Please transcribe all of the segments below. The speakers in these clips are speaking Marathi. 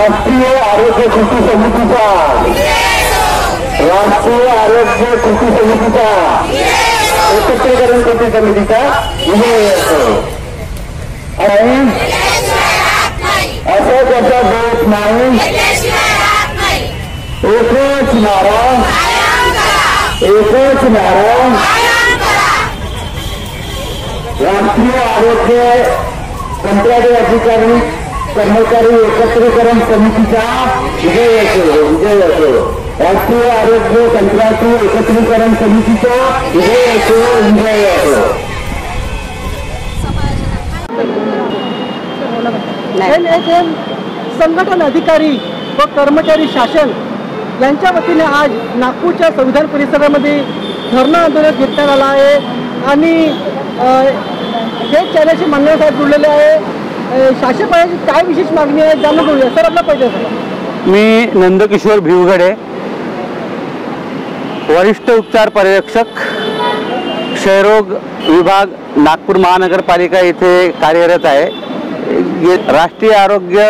राष्ट्रीय आरोग्य कृती समितीचा एकत्रीकरण कृती समितीचा विजय असो आणि असं त्याचा देश नाही. एकच नारा राष्ट्रीय आरोग्य कंत्राटी अधिकारी कर्मचारी एकत्रीकरण समितीचा विजय असो. राष्ट्रीय आरोग्य कंत्राटी एकत्रीकरण समितीचा विजय असो. संघटन अधिकारी व कर्मचारी शासन यांच्या वतीने आज नागपूरच्या संविधान परिसरामध्ये धरणं आंदोलन घेतण्यात आलं आहे आणि हे चॅनलचे मान्यवर साहेब जुळलेले आहे. शासनाची काय विशेष मागणी आहे जाणून घेऊया. सर आपला पहिलं मी नंदकिशोर भिवगडे, वरिष्ठ उपचार पर्यवेक्षक, क्षयरोग विभाग, नागपूर महानगरपालिका येथे कार्यरत आहे. राष्ट्रीय आरोग्य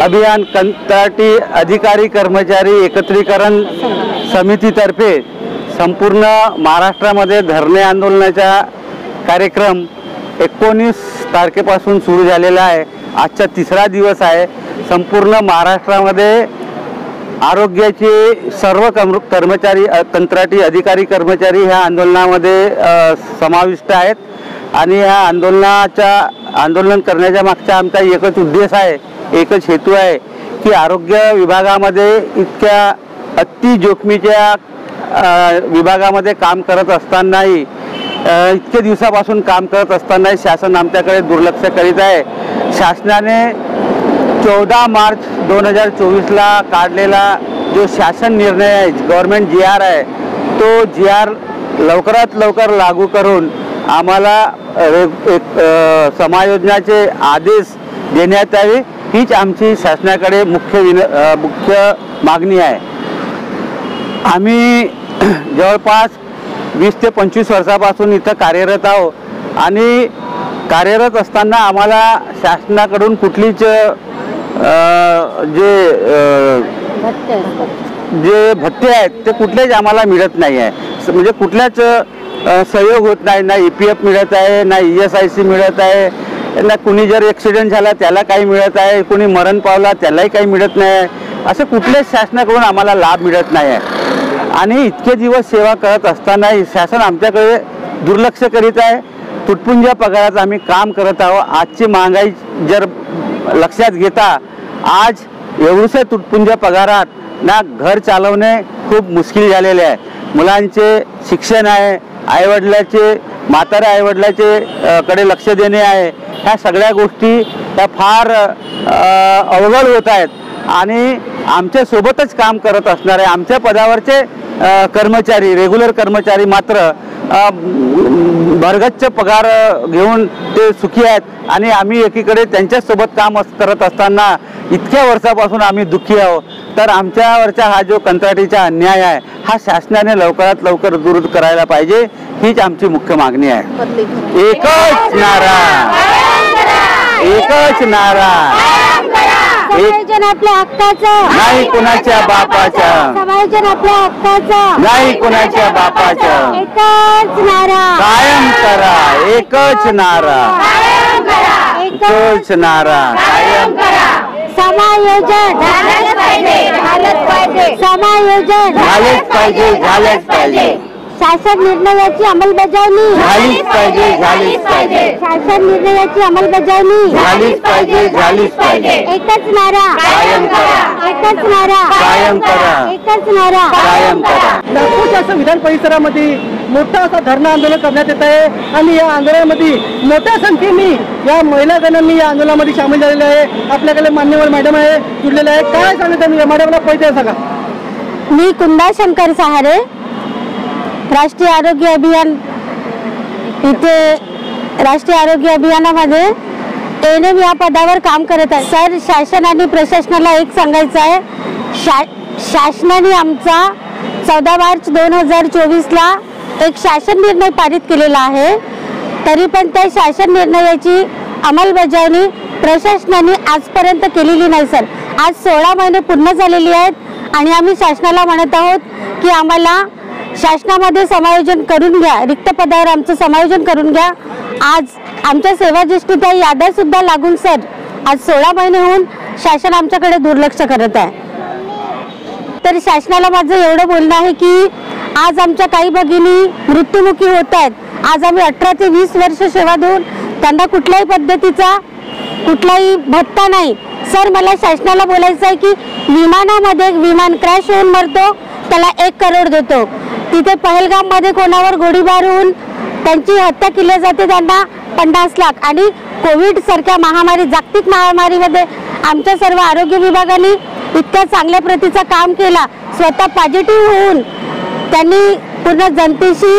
अभियान कंत्राटी अधिकारी कर्मचारी एकत्रीकरण समितीतर्फे संपूर्ण महाराष्ट्रामध्ये धरणे आंदोलनाचा कार्यक्रम 19 तारखेपासून सुरू झालेला आहे. आजचा 3रा दिवस आहे. संपूर्ण महाराष्ट्रामध्ये आरोग्याचे सर्व कर्मचारी कंत्राटी अधिकारी कर्मचारी ह्या आंदोलनामध्ये समाविष्ट आहेत आणि ह्या आंदोलन करण्याच्या मागचा आमचा एकच उद्देश आहे, एकच हेतू आहे की आरोग्य विभागामध्ये इतक्या अति जोखमीच्या विभागामध्ये काम करत असतानाही इतके दिवसापासून काम करत असतानाही शासन आमच्याकडे दुर्लक्ष करीत आहे. शासनाने 14 मार्च 2024ला काढलेला जो शासन निर्णय आहे, गव्हर्नमेंट GR आहे, तो GR लवकरात लवकर लागू करून आम्हाला समायोजनाचे आदेश देण्यात यावे हीच आमची शासनाकडे मुख्य मागणी आहे. आम्ही जवळपास 20 ते 25 वर्षापासून इथं कार्यरत आहोत आणि कार्यरत असताना आम्हाला शासनाकडून कुठलीच जे भत्ते आहेत ते कुठलेच आम्हाला मिळत नाही आहे. म्हणजे कुठल्याच सहयोग होत नाही. ना EPF मिळत आहे, ना ESIC मिळत आहे, ना कुणी जर ॲक्सिडेंट झाला त्याला काही मिळत आहे, कुणी मरण पावला त्यालाही काही मिळत नाही आहे. असं कुठल्याच शासनाकडून आम्हाला लाभ मिळत नाही आहे आणि इतके दिवस सेवा करत असतानाही शासन आमच्याकडे दुर्लक्ष करीत आहे. तुटपुंज्या पगारात आम्ही काम करत आहोत. आजची महागाई जर लक्षात घेता आज एवढ्या तुटपुंज्या पगारात ना घर चालवणे खूप मुश्किल झालेले आहे. मुलांचे शिक्षण आहे, आईवडिलाचे म्हाताऱ्या आईवडिलाचे कडे लक्ष देणे आहे, ह्या सगळ्या गोष्टी त्या फार अवघड होत आहेत आणि आमच्यासोबतच काम करत असणारे आमच्या पदावरचे कर्मचारी रेग्युलर कर्मचारी मात्र भरगच्च पगार घेऊन ते सुखी आहेत आणि आम्ही एकीकडे त्यांच्यासोबत काम करत असताना इतक्या वर्षापासून आम्ही दुःखी आहोत. तर आमच्यावरचा हा जो कंत्राटीचा अन्याय आहे हा शासनाने लवकरात लवकर दूर करायला पाहिजे हीच आमची मुख्य मागणी आहे. एकच नारा, एकच नारा. समायोजन आपल्या हक्काचं नाही कुणाच्या बापाचं, समायोजन आपल्या हक्काचं नाही कुणाच्या बापाचं. एकच नारा कायम करा, एकच नारा, एकच नारा कायम करा. समायोजन झालंच पाहिजे, समायोजन झालेच पाहिजे, झालेच पाहिजे. शासन निर्णयाची अंमलबजावणी झालीच पाहिजे, झालीच पाहिजे. शासन निर्णयाची अंमलबजावणी झालीच पाहिजे, झालीच पाहिजे. एकच नारा कायम करा, एकच नारा कायम करा, एकच नारा कायम करा. नागपूरच्या संविधान परिसरामध्ये मोठा असा धरणं आंदोलन करण्यात येत आहे आणि या आंदोलनामध्ये मोठ्या संख्येने या महिला गणांनी या आंदोलनामध्ये सामील झालेले आहे. आपल्याकडे मान्यवर मॅडम आहे जुळलेले आहे. काय सांगता मॅडमला पहिले सांगा. मी कुंदा शंकर सहारे, राष्ट्रीय आरोग्य अभियान इथे राष्ट्रीय आरोग्य अभियानामध्ये ANM या पदावर काम करत आहे. सर, शासन आणि प्रशासनाला एक सांगायचं आहे, शासनाने आमचा 14 मार्च 2024ला एक शासन निर्णय पारित केलेला आहे. तरी पण त्या शासन निर्णयाची अंमलबजावणी प्रशासनाने आजपर्यंत केलेली नाही सर. आज 16 महिने पूर्ण झालेली आहेत आणि आम्ही शासनाला म्हणत आहोत की आम्हाला शासनामध्ये समायोजन करून घ्या, रिक्त पदावर आमचं समायोजन करून घ्या. आज आमच्या सेवा ज्येष्ठता याद्या सुद्धा लागून सर आज 16 महिने होऊन शासन आमच्याकडे दुर्लक्ष करत आहे. तर शासनाला माझं एवढं बोलणं आहे की आज आमच्या काही भगिनी मृत्युमुखी होत आहेत. आज आम्ही 18 ते 20 वर्ष सेवा देऊन त्यांना कुठल्याही पद्धतीचा कुठलाही भत्ता नाही. सर मला शासनाला बोलायचं आहे की विमानामध्ये विमान क्रॅश होऊन मरतो त्याला 1 करोड देतो. तिथे पहलगाममध्ये कोणावर गोळीबार होऊन त्यांची हत्या केली जाते त्यांना 50 लाख. आणि कोविड सारख्या महामारी जागतिक महामारीमध्ये आमच्या सर्व आरोग्य विभागाने इतक्या चांगल्या प्रतीचा काम केला. स्वतः पॉझिटिव्ह होऊन त्यांनी पूर्ण जनतेशी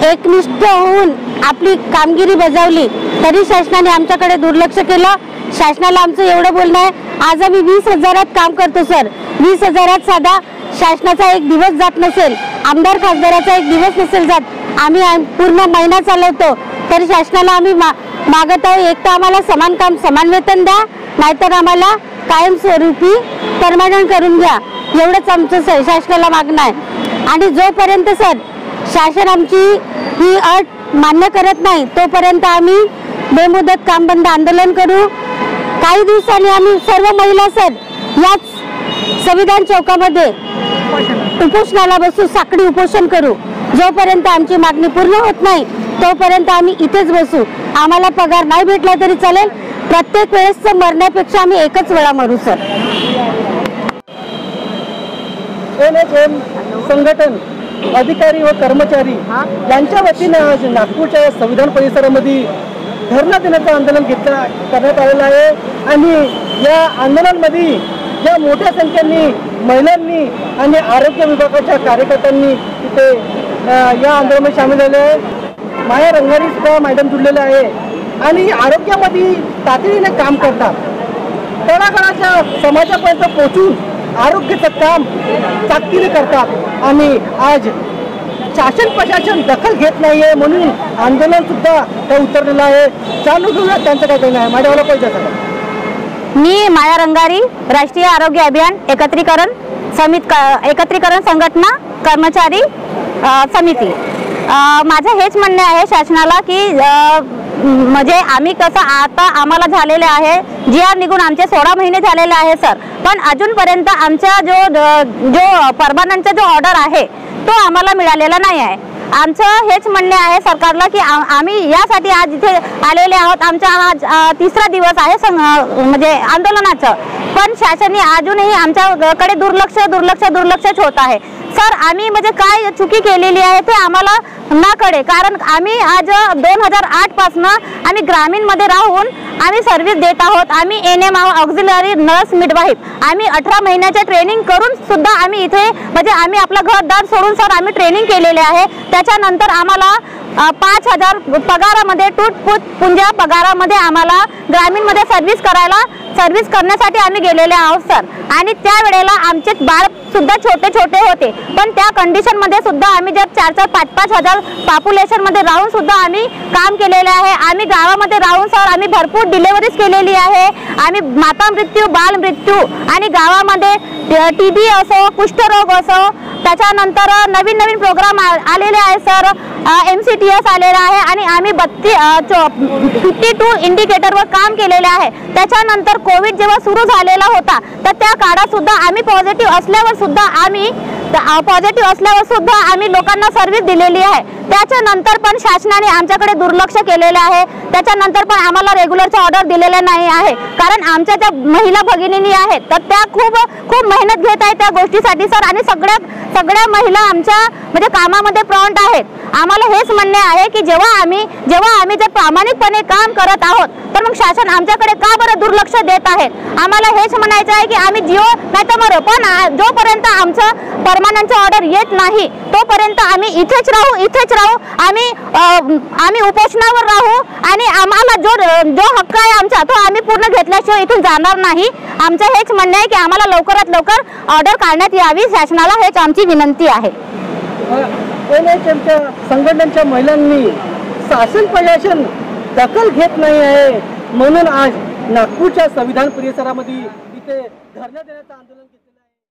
एकनिष्ठ होऊन आपली कामगिरी बजावली तरी शासनाने आमच्याकडे दुर्लक्ष केलं. शासनाला आमचं एवढं बोलणं आहे आज आम्ही 20,000 काम करतो सर. 20,000 साधा शासनाचा एक दिवस जात नसेल, आमदार खासदाराचा एक दिवस नसेल जात, आम्ही पूर्ण महिना चालवतो. तर शासनाला आम्ही मागत आहोत एक तर आम्हाला समान काम समान वेतन द्या, नाहीतर आम्हाला कायमस्वरूपी परमनंट करून घ्या. एवढंच आमचं शासनाला मागणं आहे. आणि जोपर्यंत सर शासन आमची ही अट मान्य करत नाही तोपर्यंत आम्ही बेमुदत काम बंद आंदोलन करू. काही दिवसांनी आम्ही सर्व महिला सर याच संविधान चौकामध्ये उपोषणाला बसू, साखळी उपोषण करू. जोपर्यंत आमची मागणी पूर्ण होत नाही तोपर्यंत आम्ही इथेच बसू. आम्हाला पगार नाही भेटला तरी चालेल, प्रत्येक वेळेस मरण्यापेक्षा आम्ही एकच वेळा मरू सर. NHM संघटन अधिकारी व कर्मचारी यांच्या वतीने आज नागपूरच्या संविधान परिसरामध्ये धरणा देण्याचं आंदोलन करण्यात आलेलं आहे. आणि या आंदोलनामध्ये ज्या मोठ्या संख्येने महिलांनी आणि आरोग्य विभागाच्या कार्यकर्त्यांनी तिथे या आंदोलनात सामील झाले आहे. माया रंगारी सुद्धा मॅडम जुळलेले आहे आणि आरोग्यामध्ये तातडीने काम करतात. तळागाळाच्या समाजापर्यंत पोहोचून आरोग्याचं काम ताकदीने करतात. आणि आज शासन प्रशासन दखल घेत नाहीये म्हणून आंदोलन सुद्धा ते उतरलेलं आहे. चालू घेऊया त्यांचं काय कहणं आहे. मॅडमला पैसा सांगा. मी माया रंगारी, राष्ट्रीय आरोग्य अभियान एकत्रीकरण संघटना कर्मचारी समिती. माझं हेच म्हणणे आहे शासनाला की म्हणजे आम्ही कसं आता आम्हाला झालेले आहे GR निघून आमचे 16 महिने झालेले आहे सर, पण अजूनपर्यंत आमचा जो परमनंटचा जो ऑर्डर आहे तो आम्हाला मिळालेला नाही आहे. आमचं हेच म्हणणे आहे सरकारला की आम्ही यासाठी आज इथे आलेले आहोत. आमचा आज 3रा दिवस आहे म्हणजे आंदोलनाचं, पण शासनाने अजूनही आमच्याकडे दुर्लक्षच होत आहे सर. आम्ही म्हणजे काय चुकी केलेली आहे ते आम्हाला ना कळे, कारण आम्ही आज 2008 पासून आम्ही ग्रामीणमध्ये राहून आम्ही सर्व्हिस देत आहोत. आम्ही NM ऑक्झिलरी नर्स मिडवाईफ. आम्ही 18 महिन्याचे ट्रेनिंग करून सुद्धा आम्ही इथे म्हणजे आम्ही आपलं घरदार सोडून सर आम्ही ट्रेनिंग केलेले आहे. त्याच्यानंतर आम्हाला 5,000 पगारामध्ये पुंजा पगारामध्ये आम्हाला ग्रामीणमध्ये सर्व्हिस करण्यासाठी आम्ही गेलेले आहोत सर. आणि त्यावेळेला आमचे बाळ सुद्धा छोटे होते, पण त्या कंडिशन मध्ये सुद्धा आम्ही जर 4-4, 5-5 हजार पॉप्युलेशन मध्ये राहून सुद्धा आम्ही काम केलेले आहे. आम्ही गावामध्ये राहून सर आम्ही भरपूर डिलिव्हरीज केलेली आहे. आम्ही माता मृत्यू, बाल मृत्यू आणि गावामध्ये TB असो, कुष्ठरोग असो, त्याच्यानंतर नवीन प्रोग्राम आलेले आहे सर. MCTS आलेला आहे आणि आम्ही 52 इंडिकेटरवर काम केलेले आहे. त्याच्यानंतर कोविड जेव्हा सुरू झालेला होता तर त्या काळात सुद्धा आम्ही पॉझिटिव्ह असल्यावर सुद्धा आम्ही लोकांना सर्व्हिस दिलेली आहे. त्याच्यानंतर पण शासनाने आमच्याकडे दुर्लक्ष केलेले आहे. त्याच्यानंतर पण आम्हाला रेग्युलरचा ऑर्डर दिलेला नाही आहे, कारण आमच्या ज्या महिला भगिनी आहेत तर त्या खूप मेहनत घेत आहेत त्या गोष्टीसाठी सर. आणि सगळ्या महिला आमच्या म्हणजे कामामध्ये प्रॉन्ट आहेत. आम्हाला हेच म्हणणे आहे की जेव्हा आम्ही जर प्रामाणिकपणे काम करत आहोत तर मग शासन आमच्याकडे का बरं दुर्लक्ष देत आहेत. आम्हाला हेच म्हणायचं आहे की आम्ही नाही तर मग पण जोपर्यंत आमचं परमनंटचं ऑर्डर येत नाही तोपर्यंत आम्ही इथेच राहू. आम्ही उपोषणावर राहू आणि आम्हाला जो हक्क आहे आमचा तो आम्ही पूर्ण घेतल्याशिवाय इथून जाणार नाही. आमचं हेच म्हणणं आहे की आम्हाला लवकरात लवकर ऑर्डर काढण्यात यावी. शासनाला हेच आमची विनंती आहे. NHMच्या संघटनांच्या महिलांनी शासन प्रशासन दखल घेत नाही आहे म्हणून आज नागपूरच्या संविधान परिसरामध्ये इथे धरणे देण्याचं आंदोलन घेतलं.